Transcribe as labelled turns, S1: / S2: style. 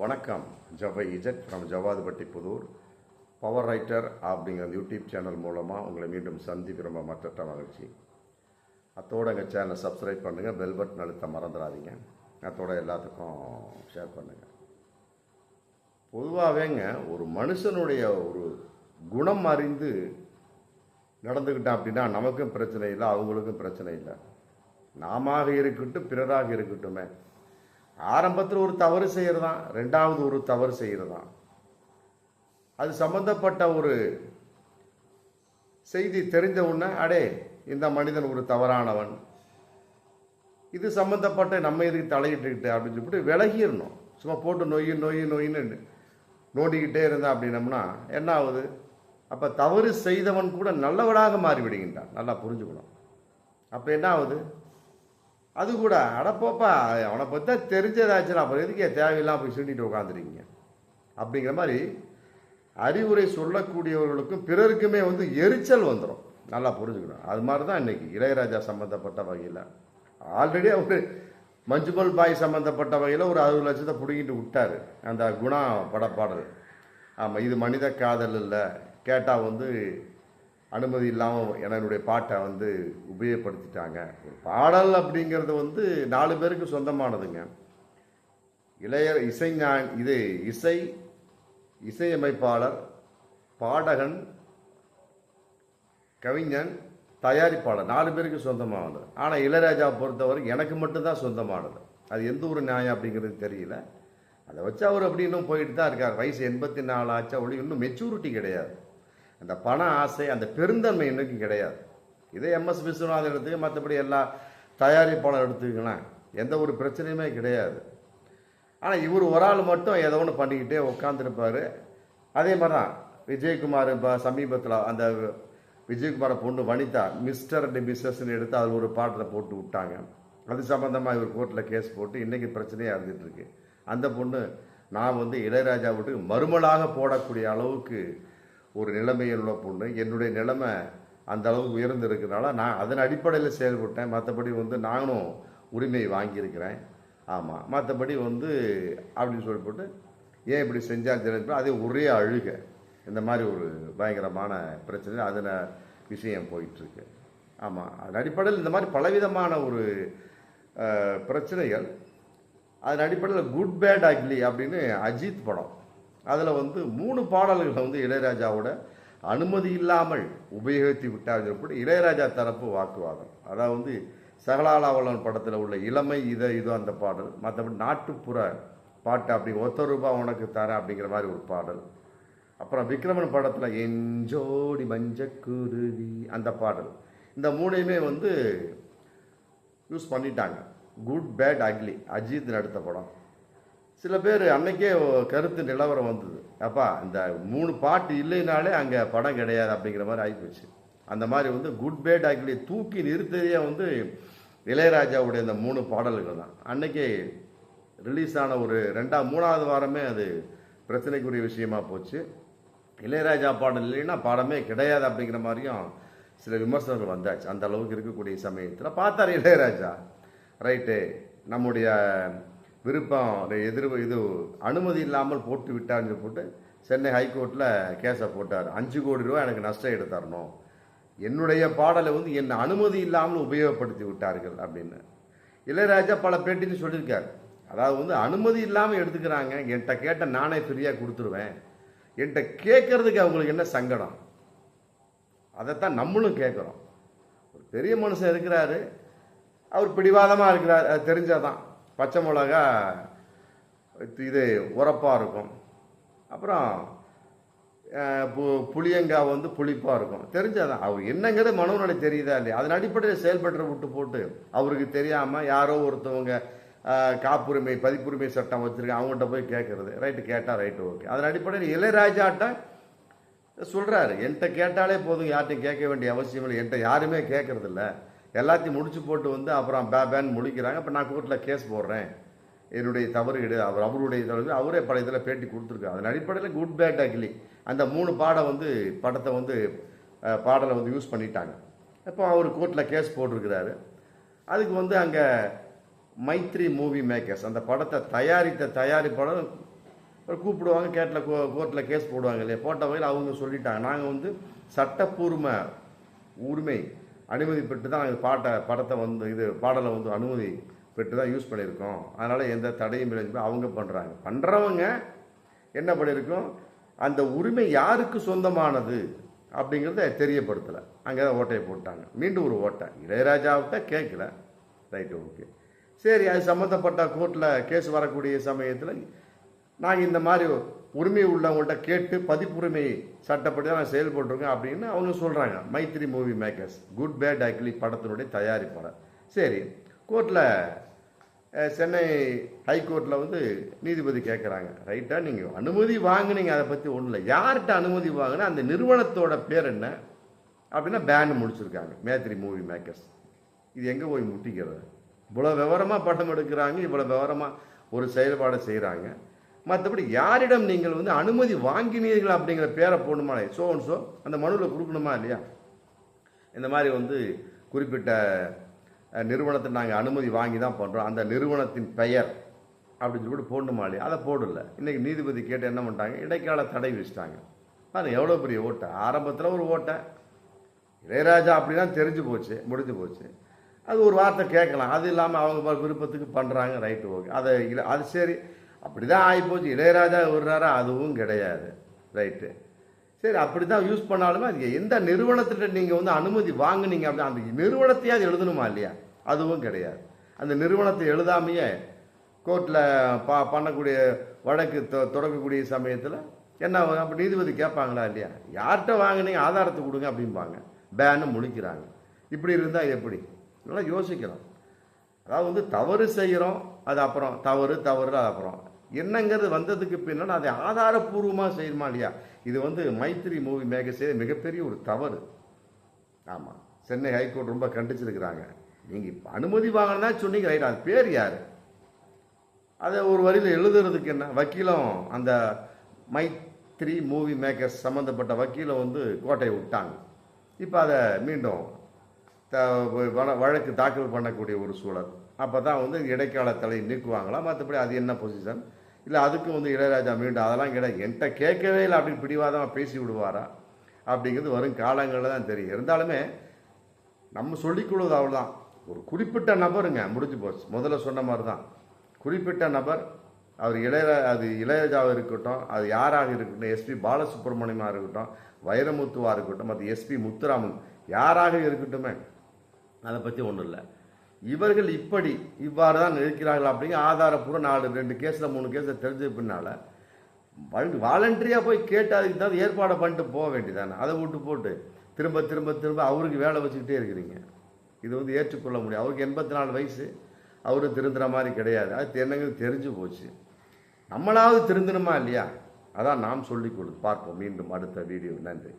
S1: வணக்கம். ஜவை இஜட் from Javadhupatti Pudur. Power writer அப்படிங்கிற யூடியூப் சேனல் மூலமாக உங்களை மீண்டும் சந்திக்க ரொம்ப மற்ற மகிழ்ச்சி. அத்தோடு எங்கள் சேனலை சப்ஸ்கிரைப் பண்ணுங்கள், பெல் பட்டன் அழுத்த மறந்துடாதீங்க. அத்தோட எல்லாத்துக்கும் ஷேர் பண்ணுங்கள். பொதுவாகவேங்க ஒரு மனுஷனுடைய ஒரு குணம் அறிந்து நடந்துக்கிட்டான் அப்படின்னா நமக்கும் பிரச்சனை இல்லை, அவங்களுக்கும் பிரச்சனை இல்லை. நாம இருக்கட்டும், பிறராக இருக்கட்டுமே, ஆரம்பத்தில் ஒரு தவறு செய்கிறதான், ரெண்டாவது ஒரு தவறு செய்கிறதான், அது சம்பந்தப்பட்ட ஒரு செய்தி தெரிஞ்ச உடனே அடே இந்த மனிதன் ஒரு தவறானவன், இது சம்பந்தப்பட்ட நம்ம இதுக்கு தலையிட்டுக்கிட்டு அப்படின்னு சொல்லிட்டு விலகிடணும். சும்மா போட்டு நொயின்னு நோண்டிக்கிட்டே இருந்தா அப்படின்னம்னா என்ன ஆகுது? அப்போ தவறு செய்தவன் கூட நல்லவனாக மாறிவிடுகின்றான். நல்லா புரிஞ்சுக்கணும். அப்போ என்ன ஆகுது? அது கூட அடப்போப்பா அவனை பற்றி தெரிஞ்சதாச்சுன்னா அப்புறம் எதுக்கே தேவையில்லாம் போய் சீண்டிட்டு உட்காந்துருக்கீங்க அப்படிங்கிற மாதிரி அறிவுரை சொல்லக்கூடியவர்களுக்கும் பிறருக்குமே எரிச்சல் வந்துடும். நல்லா புரிஞ்சுக்கணும். அது மாதிரி தான் இன்னைக்கு இளையராஜா சம்மந்தப்பட்ட வகையில் ஆல்ரெடி அவர் மஞ்சுமல் பாய் சம்மந்தப்பட்ட வகையில் ஒரு 60 லட்சத்தை பிடிங்கிட்டு விட்டார். அந்த குணா படப்பாடல். ஆமாம், இது மனித காதல் இல்லை, கேட்டால் அனுமதி இல்லாமல் என்னுடைய பாட்டை உபயோகப்படுத்திட்டாங்க. ஒரு பாடல் அப்படிங்கிறது 4 பேருக்கு சொந்தமானதுங்க. இசையமைப்பாளர், பாடகன், கவிஞன், தயாரிப்பாளர் 4 பேருக்கு சொந்தமானது. ஆனால் இளையராஜா பொறுத்தவரை எனக்கு மட்டும்தான் சொந்தமானது. அது எந்த ஒரு நியாயம் அப்படிங்கிறது தெரியல. அதை வச்சு அவர் அப்படி இன்னும் போயிட்டு தான் இருக்கார். வயசு 84 ஆச்சா ஒளி, இன்னும் மெச்சூரிட்டி கிடையாது. அந்த பண ஆசை, அந்த பெருந்தன்மை இன்னைக்கு கிடையாது. இதே MS விஸ்வநாதன் எடுத்துக்க, மற்றபடி எல்லா தயாரிப்பாளர் எடுத்துக்கலாம், எந்த ஒரு பிரச்சனையுமே கிடையாது. ஆனால் இவர் ஒரு ஆள் மட்டும் ஏதோ ஒன்று பண்ணிக்கிட்டே உட்காந்துருப்பார். அதே மாதிரி தான் விஜயகுமார். இப்போ சமீபத்தில் அந்த விஜயகுமாரை பொண்ணு வனிதா மிஸ்டர் டி மிஸ்ஸஸ்ன்னு எடுத்து அதில் ஒரு பாட்டில் போட்டு விட்டாங்க. அது சம்மந்தமாக இவர் கோர்ட்டில் கேஸ் போட்டு இன்றைக்கி பிரச்சனையாக இருந்துகிட்ருக்கு. அந்த பொண்ணு நான் இளையராஜா விட்டு மறுமலாக போடக்கூடிய அளவுக்கு ஒரு நிலைமையில் உள்ள பொண்ணு. என்னுடைய நிலைமை அந்த அளவுக்கு உயர்ந்து இருக்கிறனால நான் அதன் அடிப்படையில் செயல்பட்டேன். மற்றபடி நானும் உரிமை வாங்கியிருக்கிறேன். ஆமாம், மற்றபடி அப்படின்னு சொல்லிவிட்டு ஏன் இப்படி செஞ்சால் தெரிஞ்சு அதே ஒரே அழுக, இந்த மாதிரி ஒரு பயங்கரமான பிரச்சனை அதில் விஷயம் போயிட்டுருக்கு. ஆமாம், அதன் அடிப்படையில் இந்த மாதிரி பலவிதமான ஒரு பிரச்சனைகள். அதன் அடிப்படையில் குட் பேட் அக்லி அப்படின்னு அஜித் படம், அதில் 3 பாடல்களை இளையராஜாவோட அனுமதி இல்லாமல் உபயோகித்து விட்டார். இளையராஜா தரப்பு வாக்குவாதம். அதாவது சகலாலாவலன் படத்தில் உள்ள இளமை இதோ அந்த பாடல், மற்றபடி நாட்டுப்புற பாட்டு அப்படி ₹1 உனக்கு தரேன் அப்படிங்கிற மாதிரி ஒரு பாடல். அப்புறம் விக்ரமன் படத்தில் எஞ்சோடி மஞ்சக்குருவி அந்த பாடல். இந்த 3ஐயுமே யூஸ் பண்ணிட்டாங்க. குட் பேட் அக்லி அஜித் நடித்த படம். சில பேர் அன்னைக்கே கருத்து நிலவரம் வந்தது, அப்பா இந்த 3 பாட்டு இல்லைனாலே அங்கே படம் கிடையாது அப்படிங்கிற மாதிரி ஆகிப்போச்சு. அந்த மாதிரி குட் பேட் அக்லி தூக்கி நிறுத்ததே இளையராஜாவுடைய இந்த 3 பாடல்கள் தான். அன்னைக்கே ரிலீஸ் ஆன ஒரு 3வது வாரமே அது பிரச்சனைக்குரிய விஷயமா போச்சு. இளையராஜா பாடல் இல்லைன்னா படமே கிடையாது அப்படிங்கிற மாதிரியும் சில விமர்சனங்கள் வந்தாச்சு. அந்த அளவுக்கு இருக்கக்கூடிய சமயத்தில் பார்த்தார் இளையராஜா, ரைட்டு நம்முடைய விருப்பம் இது அனுமதி இல்லாமல் போட்டு விட்டார்னு போட்டு சென்னை ஹைகோர்ட்டில் கேஸை போட்டார். 5 கோடி ரூபா எனக்கு நஷ்டம் எடுத்து தரணும், என்னுடைய பாடலை என்னை அனுமதி இல்லாமல் உபயோகப்படுத்தி விட்டார்கள் அப்படின்னு. இளையராஜா பல பேட்டின்னு சொல்லியிருக்கார். அதாவது அனுமதி இல்லாமல் எடுத்துக்கிறாங்க, என்கிட்ட கேட்ட நானே ஃப்ரீயாக கொடுத்துருவேன், என்கிட்ட கேட்கறதுக்கு அவங்களுக்கு என்ன சங்கடம், அதைத்தான் நம்மளும் கேட்குறோம். ஒரு பெரிய மனுஷன் இருக்கிறாரு, அவர் பிடிவாதமாக இருக்கிறார், அது தெரிஞ்சாதான். பச்சை மிளகா இது உரப்பாக இருக்கும், அப்புறம் புளியங்காய் புளிப்பாக இருக்கும், தெரிஞ்சாதான். அவர் என்னங்கிறது மனோநடை தெரியுதா இல்லையா? அதன் அடிப்படையில் செயல்பட்டு விட்டு போட்டு அவருக்கு தெரியாமல் யாரோ ஒருத்தவங்க காப்புரிமை பதிப்புரிமை சட்டம் வச்சுருக்கேன் அவங்கள்ட்ட போய் கேட்குறது. ரைட்டு, கேட்டால் ரைட்டு, ஓகே. அதன் அடிப்படையில் இளையராஜாட்ட சொல்கிறாரு, என்கிட்ட கேட்டாலே போதும், யார்ட்டையும் கேட்க வேண்டிய அவசியம் இல்லை, என்கிட்ட யாருமே கேட்கறதில்ல, எல்லாத்தையும் முடிச்சு போட்டு அப்புறம் பேன் முழிக்கிறாங்க. அப்போ நான் கோர்ட்டில் கேஸ் போடுறேன், என்னுடைய தவறு கிடையாது, அவருடைய தவறு, அவரே பல இதில் பேட்டி கொடுத்துருக்காரு. அதன் அடிப்படையில் குட் பேட் அக்லி அந்த 3 படத்தை பாடலை யூஸ் பண்ணிட்டாங்க. இப்போ அவர் கோர்ட்டில் கேஸ் போட்டிருக்கிறாரு. அதுக்கு அங்கே மைத்ரி மூவி மேக்கர்ஸ் அந்த படத்தை தயாரித்த தயாரிப்பாளர் கூப்பிடுவாங்க, கோர்ட்டில் கேஸ் போடுவாங்க இல்லையா. போட்ட வகையில் அவங்க சொல்லிட்டாங்க, நாங்கள் வந்து சட்டப்பூர்வ உரிமை அனுமதி பெற்று தான் நாங்கள் படத்தை வந்து பாடலை வந்து அனுமதி பெற்று தான் யூஸ் பண்ணியிருக்கோம், அதனால் எந்த தடையும் இல்லை அவங்க பண்ணுறவங்க என்ன பண்ணியிருக்கோம், அந்த உரிமை யாருக்கு சொந்தமானது அப்படிங்கிறத தெரியப்படுத்தலை. அங்கே தான் ஓட்டையை போட்டாங்க. மீண்டும் ஒரு ஓட்டை இளையராஜாவிட்ட கேட்கல. ரைட்டு, ஓகே, சரி, அது சம்மந்தப்பட்ட கோர்ட்டில் கேஸ் வரக்கூடிய சமயத்தில் நாங்கள் இந்த மாதிரி உரிமை உள்ளவங்கள்ட்ட கேட்டு பதிப்புரிமை சட்டப்படி தான் நான் செயல்பட்டுருக்கேன் அப்படின்னு அவங்க சொல்கிறாங்க. Mythri movie makers good bad ugly படத்தினுடைய தயாரிப்பாளர். சரி, கோர்ட்டில் சென்னை ஹைகோர்ட்டில் வந்து நீதிபதி கேட்குறாங்க, ரைட்டாக நீங்கள் அனுமதி வாங்கினீங்க, அதை பற்றி ஒன்றும் இல்லை, யார்கிட்ட அனுமதி வாங்கினா அந்த நிறுவனத்தோட பேர் என்ன அப்படின்னா பேன் முடிச்சிருக்காங்க மேத்ரி மூவி மேக்கர்ஸ். இது எங்கே போய் முட்டிக்கிறது? இவ்வளோ விவரமாக படம் எடுக்கிறாங்க, இவ்வளோ விவரமாக ஒரு செயல்பாடை செய்கிறாங்க. மற்றபடி யாரிடம் நீங்கள் வந்து அனுமதி வாங்கினீர்கள் அப்படிங்கிற பேரை போடணுமா, ஸோ அந்த மனுவில் கொடுக்கணுமா இல்லையா? இந்த மாதிரி வந்து குறிப்பிட்ட நிறுவனத்தை நாங்கள் அனுமதி வாங்கி தான் பண்ணுறோம், அந்த நிறுவனத்தின் பெயர் அப்படின்னு சொல்லிட்டு போடணுமா இல்லையா? அதை போடல. இன்றைக்கி நீதிபதி கேட்டு என்ன பண்ணிட்டாங்க, இடைக்கால தடை வச்சுட்டாங்க. அது எவ்வளோ பெரிய ஓட்டை. ஆரம்பத்தில் ஒரு ஓட்டை இளையராஜா அப்படின்னா தெரிஞ்சு போச்சு, முடிஞ்சு போச்சு. அது ஒரு வார்த்தை கேட்கலாம், அது இல்லாமல் அவங்க விருப்பத்துக்கு பண்ணுறாங்க, ரைட்டு, ஓகே, அது சரி, அப்படி தான் ஆகிப்போச்சு. இளையராஜா விடுறாரா? அதுவும் கிடையாது, ரைட்டு, சரி, அப்படி தான் யூஸ் பண்ணாலுமே அது எந்த நிறுவனத்திட்ட நீங்கள் வந்து அனுமதி வாங்கினீங்க அப்படின்னா அந்த நிறுவனத்தையாவது எழுதணுமா இல்லையா? அதுவும் கிடையாது. அந்த நிறுவனத்தை எழுதாமையே கோர்ட்டில் பண்ணக்கூடிய வழக்கு தொடக்கக்கூடிய சமயத்தில் என்ன அப்போ நீதிபதி கேட்பாங்களா இல்லையா? யார்கிட்ட வாங்கினீங்க, ஆதாரத்தை கொடுங்க அப்படிம்பாங்க, பேன்னு முடிக்கிறாங்க. இப்படி இருந்தால் எப்படி? நல்லா யோசிக்கலாம். அதாவது வந்து தவறு செய்கிறோம், அது அப்புறம் தவறு அது அப்புறம் என்னங்கிறது வந்ததுக்கு பின்னால் அதை ஆதாரப்பூர்வமாக செய்யணுமா இல்லையா? இது வந்து மைத்ரி மூவி மேக்கர்ஸ் செய்த மிகப்பெரிய ஒரு தவறு. ஆமாம், சென்னை ஹைகோர்ட் ரொம்ப கண்டிச்சிருக்கிறாங்க. நீங்கள் இப்போ அனுமதி வாங்கினா சொன்னீங்க, ரைட், அது பேர் யார், அதை ஒரு வரியில் எழுதுறதுக்கு என்ன? வக்கீலம் அந்த மைத்ரி மூவி மேக்கர்ஸ் சம்மந்தப்பட்ட வக்கீலம் வந்து கோட்டையை விட்டாங்க. இப்போ அதை மீண்டும் வழக்கு தாக்கல் பண்ணக்கூடிய ஒரு சூழல். அப்போ தான் வந்து இடைக்கால தடை நீக்குவாங்களா, மற்றபடி அது என்ன பொசிஷன், இல்லை அதுக்கும் வந்து இளையராஜா மீண்டும் அதெல்லாம் கிடையாது, என்கிட்ட கேட்கவே இல்லை அப்படின்னு பிடிவாதமாக பேசி விடுவாரா அப்படிங்கிறது வரும் காலங்களில் தான் தெரியும். இருந்தாலுமே நம்ம சொல்லிக்கொள்வது அவ்வளோதான். ஒரு குறிப்பிட்ட நபருங்க, முடிஞ்சு போச்சு. முதல்ல சொன்ன மாதிரி தான், குறிப்பிட்ட நபர், அவர் இளையராஜாவாக இருக்கட்டும், அது யாராக இருக்கட்டும், எஸ்பி பாலசுப்ரமணியமாக இருக்கட்டும், வைரமுத்துவாக இருக்கட்டும், மற்ற எஸ்பி முத்துராமன் யாராக இருக்கட்டுமே, அதை பற்றி ஒன்றும் இல்லை. இவர்கள் இவ்வாறு தான் இருக்கிறார்கள் அப்படிங்கிற ஆதாரப்பூர்வம் 2 கேஸில் 3 கேஸில் தெரிஞ்ச பின்னால் வாலண்டரியாக போய் கேட்டு அதுக்கு தான் ஏற்பாடை பண்ணிட்டு போக வேண்டியதானே. அதை விட்டு போட்டு திரும்ப திரும்ப திரும்ப அவருக்கு வேலை வச்சுக்கிட்டே இருக்கிறீங்க. இது வந்து ஏற்றுக்கொள்ள முடியும். அவருக்கு 84 வயசு, அவரு திருந்துற மாதிரி கிடையாது. அது என்னங்க தெரிஞ்சு போச்சு. நம்மளாவது திருந்தணுமா இல்லையா? அதான் நாம் சொல்லிக்கொள்ளுது. பார்ப்போம் மீண்டும் அடுத்த வீடியோ. நன்றி.